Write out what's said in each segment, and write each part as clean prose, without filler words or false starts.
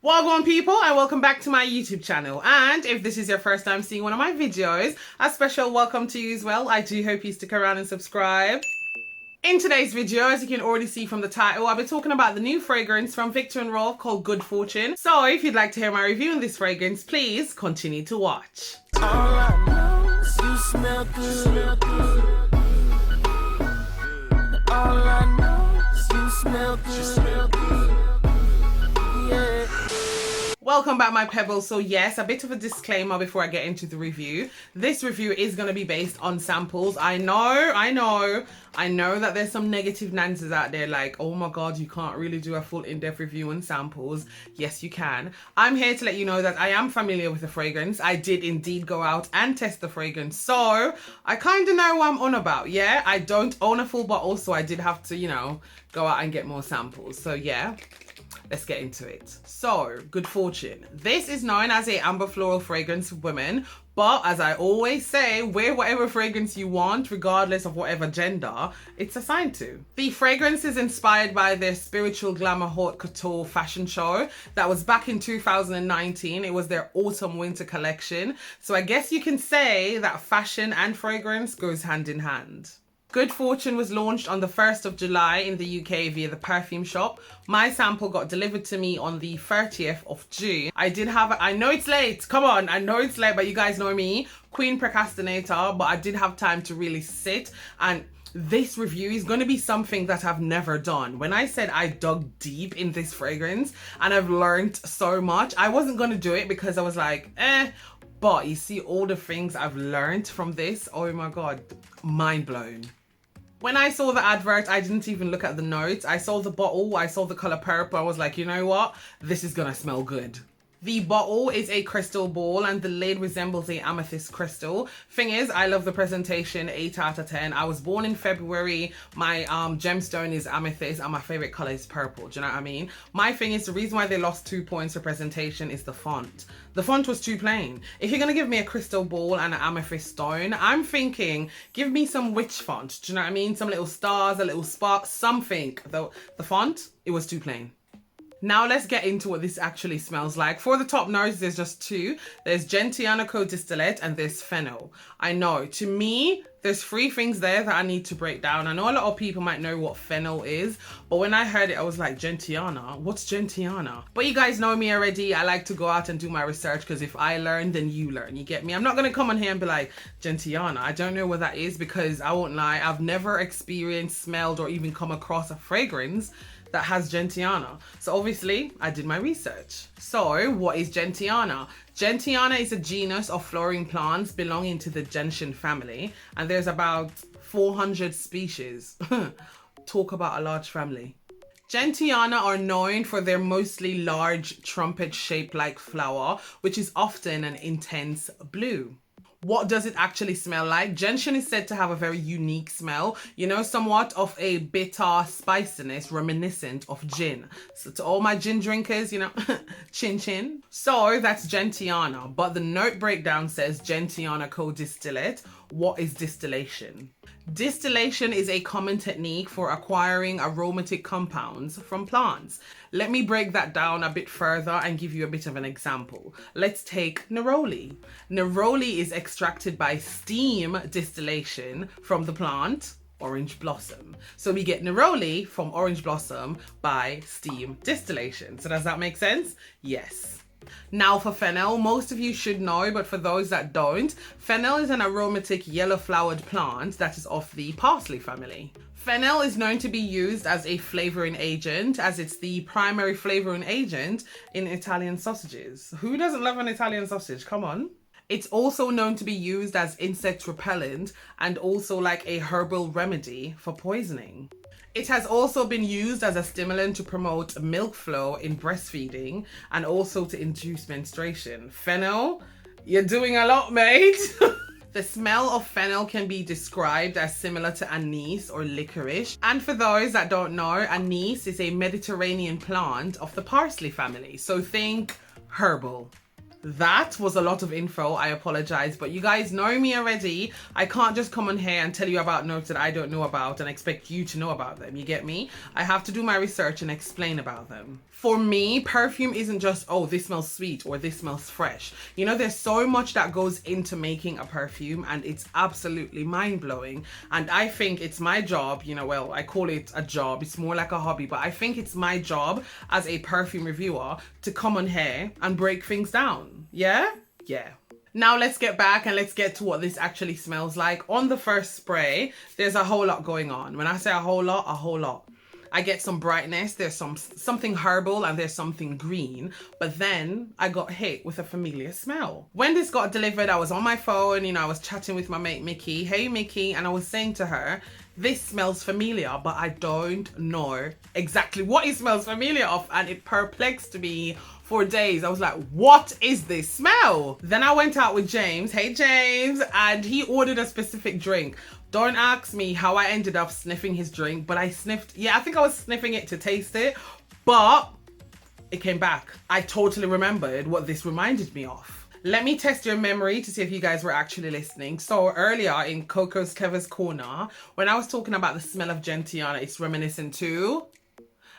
Welcome people and welcome back to my YouTube channel, and if this is your first time seeing one of my videos, a special welcome to you as well. I do hope you stick around and subscribe. In today's video, as you can already see from the title, I'll be talking about the new fragrance from Viktor Rolf called Good Fortune. So if you'd like to hear my review on this fragrance, please continue to watch. All I know is you smell good. All I know is you smell good. Yeah. Welcome back my pebbles. So yes, a bit of a disclaimer before I get into the review. This review is going to be based on samples. I know that there's some negative Nances out there like, oh my god, you can't really do a full in-depth review on samples. Yes, you can. I'm here to let you know that I am familiar with the fragrance. I did indeed go out and test the fragrance. So I kind of know what I'm on about. Yeah, I don't own a full bottle, so I did have to, you know, go out and get more samples. So yeah. Let's get into it. So, Good Fortune. This is known as a amber floral fragrance for women, but as I always say, wear whatever fragrance you want, regardless of whatever gender it's assigned to. The fragrance is inspired by their spiritual glamour haute couture fashion show that was back in 2019. It was their autumn winter collection. So I guess you can say that fashion and fragrance goes hand in hand. Good Fortune was launched on the 1st of July in the UK via the Perfume shop. My sample got delivered to me on the 30th of June. I know it's late, come on, I know it's late, but you guys know me, Queen Procrastinator, but I did have time to really sit, and this review is going to be something that I've never done. When I said I dug deep in this fragrance and I've learned so much, I wasn't going to do it because I was like, but you see all the things I've learned from this, oh my god, mind blown. When I saw the advert, I didn't even look at the notes. I saw the bottle, I saw the color purple. I was like, you know what? This is gonna smell good. The bottle is a crystal ball and the lid resembles a amethyst crystal. Thing is, I love the presentation, 8 out of 10. I was born in February. My gemstone is amethyst and my favorite color is purple. Do you know what I mean? My thing is, the reason why they lost 2 points for presentation is the font. The font was too plain. If you're gonna give me a crystal ball and an amethyst stone, I'm thinking, give me some witch font. Do you know what I mean? Some little stars, a little spark, something. The font, it was too plain. Now let's get into what this actually smells like. For the top notes, there's just two. There's Gentiana Distillate and there's Fennel. I know, to me, there's 3 things there that I need to break down. I know a lot of people might know what Fennel is, but when I heard it, I was like, Gentiana? What's Gentiana? But you guys know me already. I like to go out and do my research because if I learn, then you learn. You get me? I'm not going to come on here and be like, Gentiana. I don't know what that is because I won't lie. I've never experienced, smelled, or even come across a fragrance that has Gentiana. So obviously I did my research. So what is Gentiana? Gentiana is a genus of flowering plants belonging to the gentian family, and there's about 400 species. Talk about a large family. Gentiana are known for their mostly large trumpet-shaped like flower, which is often an intense blue. What does it actually smell like? Gentian is said to have a very unique smell, you know, somewhat of a bitter spiciness reminiscent of gin. So to all my gin drinkers, you know, chin chin. So that's Gentiana, but the note breakdown says Gentiana co-distillate. What is distillation? Distillation is a common technique for acquiring aromatic compounds from plants. Let me break that down a bit further and give you a bit of an example. Let's take neroli. Neroli is extracted by steam distillation from the plant orange blossom. So we get neroli from orange blossom by steam distillation. So does that make sense? Yes. Now for fennel, most of you should know, but for those that don't, fennel is an aromatic yellow flowered plant that is of the parsley family. Fennel is known to be used as a flavoring agent, as it's the primary flavoring agent in Italian sausages. Who doesn't love an Italian sausage? Come on. It's also known to be used as insect repellent and also like a herbal remedy for poisoning. It has also been used as a stimulant to promote milk flow in breastfeeding and also to induce menstruation. Fennel, you're doing a lot, mate. The smell of fennel can be described as similar to anise or licorice. And for those that don't know, anise is a Mediterranean plant of the parsley family. So think herbal. That was a lot of info. I apologize, but you guys know me already. I can't just come on here and tell you about notes that I don't know about and expect you to know about them. You get me? I have to do my research and explain about them. For me, perfume isn't just, oh, this smells sweet or this smells fresh. You know, there's so much that goes into making a perfume, and it's absolutely mind-blowing. And I think it's my job, you know, well, I call it a job. It's more like a hobby, but I think it's my job as a perfume reviewer to come on here and break things down. Yeah? Yeah. Now let's get back and let's get to what this actually smells like. On the first spray, there's a whole lot going on. When I say a whole lot. I get some brightness, there's something herbal, and there's something green, but then I got hit with a familiar smell. When this got delivered, I was on my phone, you know, I was chatting with my mate Mickey. Hey Mickey, and I was saying to her, this smells familiar, but I don't know exactly what it smells familiar of, and it perplexed me for days. I was like, what is this smell? Then I went out with James. Hey James, and he ordered a specific drink. Don't ask me how I ended up sniffing his drink, but I sniffed, yeah, I think I was sniffing it to taste it, but it came back. I totally remembered what this reminded me of. Let me test your memory to see if you guys were actually listening. So earlier in Coco Pebz corner, when I was talking about the smell of Gentiana, it's reminiscent to,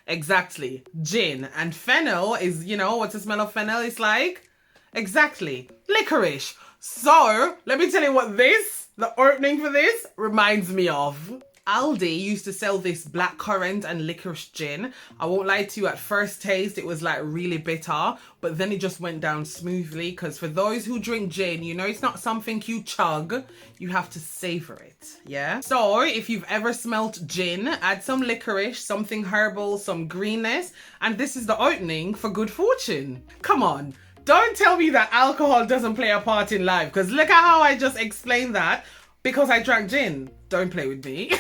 exactly, gin. And fennel is, you know, what's the smell of fennel? It's like, exactly, licorice. So let me tell you what the opening for this reminds me of. Aldi used to sell this blackcurrant and licorice gin. I won't lie to you, at first taste it was like really bitter, but then it just went down smoothly, because for those who drink gin, you know, it's not something you chug, you have to savor it, yeah? So if you've ever smelt gin, add some licorice, something herbal, some greenness, and this is the opening for good fortune. Come on. Don't tell me that alcohol doesn't play a part in life, because look at how I just explained that because I drank gin. Don't play with me.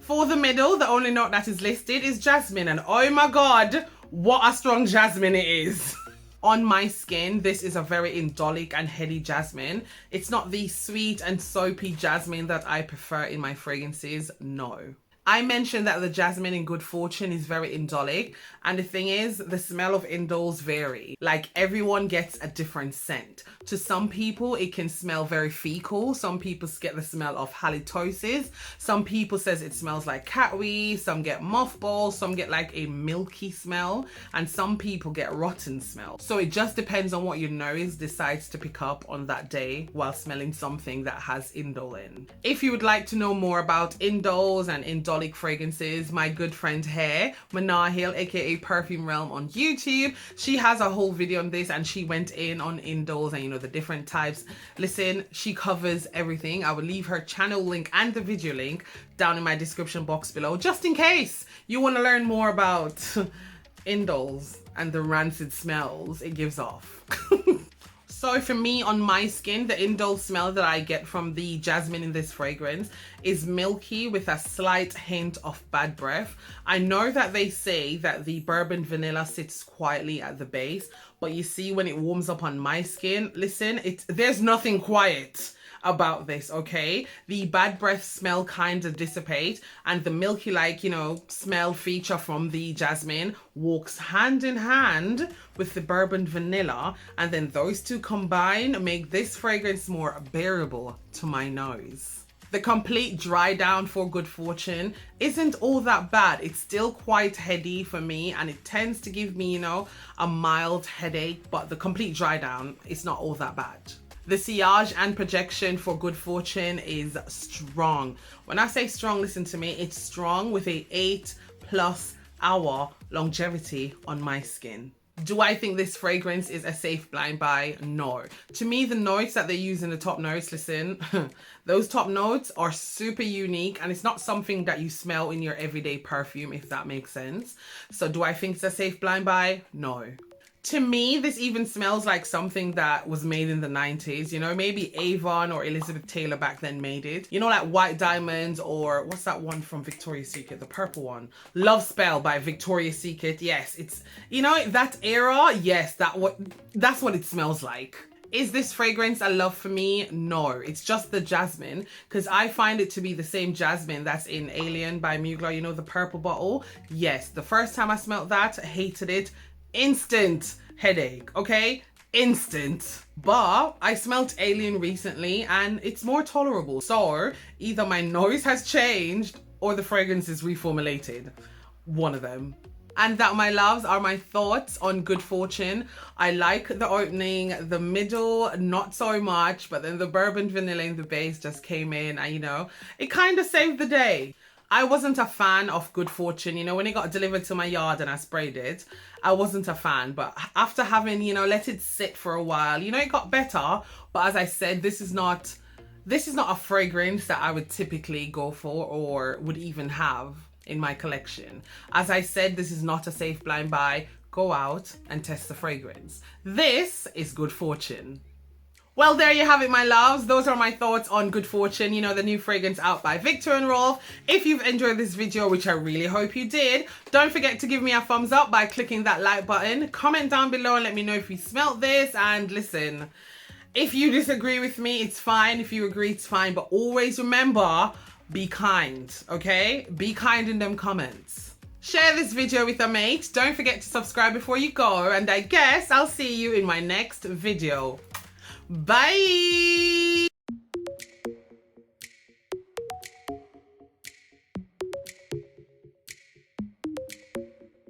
For the middle, the only note that is listed is jasmine, and oh my god, what a strong jasmine it is. On my skin, this is a very indolic and heady jasmine. It's not the sweet and soapy jasmine that I prefer in my fragrances, no. I mentioned that the jasmine in Good Fortune is very indolic, and the thing is, the smell of indoles vary. Like, everyone gets a different scent. To some people, it can smell very fecal. Some people get the smell of halitosis. Some people says it smells like cat wee. Some get mothballs. Some get like a milky smell, and some people get rotten smell. So it just depends on what your nose decides to pick up on that day while smelling something that has indole in. If you would like to know more about indoles and indolic fragrances, my good friend here, Manahil, aka Perfume Realm on YouTube, she has a whole video on this, and she went in on indoles and, you know, the different types. Listen, she covers everything. I will leave her channel link and the video link down in my description box below, just in case you want to learn more about indoles and the rancid smells it gives off. So for me, on my skin, the indole smell that I get from the jasmine in this fragrance is milky with a slight hint of bad breath. I know that they say that the bourbon vanilla sits quietly at the base, but you see, when it warms up on my skin, listen, there's nothing quiet about this, okay? The bad breath smell kind of dissipate, and the milky, like, you know, smell feature from the jasmine walks hand in hand with the bourbon vanilla, and then those two combine make this fragrance more bearable to my nose. The complete dry down for Good Fortune isn't all that bad. It's still quite heady for me, and it tends to give me, you know, a mild headache, but the complete dry down is not all that bad. The sillage and projection for Good Fortune is strong. When I say strong, listen to me, it's strong with a 8+ hour longevity on my skin. Do I think this fragrance is a safe blind buy? No. To me, the notes that they use in the top notes, listen, those top notes are super unique, and it's not something that you smell in your everyday perfume, if that makes sense. So do I think it's a safe blind buy? No. To me, this even smells like something that was made in the 90s, you know, maybe Avon or Elizabeth Taylor back then made it. You know, like White Diamonds, or what's that one from Victoria's Secret, the purple one? Love Spell by Victoria's Secret. Yes, it's, you know, that era, yes, that's what it smells like. Is this fragrance a love for me? No, it's just the jasmine, because I find it to be the same jasmine that's in Alien by Mugler, you know, the purple bottle. Yes, the first time I smelled that, I hated it. Instant headache, okay? instant. But I smelled Alien recently and it's more tolerable. So either my nose has changed or the fragrance is reformulated. One of them. And that, my loves, are my thoughts on Good Fortune. I like the opening, the middle, not so much, but then the bourbon vanilla in the base just came in and, you know, it kind of saved the day. I wasn't a fan of Good Fortune, you know, when it got delivered to my yard and I sprayed it, I wasn't a fan. But after having, you know, let it sit for a while, you know, it got better. But as I said, this is not a fragrance that I would typically go for or would even have in my collection. As I said, this is not a safe blind buy. Go out and test the fragrance. This is Good Fortune. Well, there you have it, my loves. Those are my thoughts on Good Fortune, you know, the new fragrance out by Viktor and Rolf. If you've enjoyed this video, which I really hope you did, don't forget to give me a thumbs up by clicking that like button. Comment down below and let me know if you smelt this. And listen, if you disagree with me, it's fine. If you agree, it's fine. But always remember, be kind, okay? Be kind in them comments. Share this video with a mate. Don't forget to subscribe before you go. And I guess I'll see you in my next video. Bye!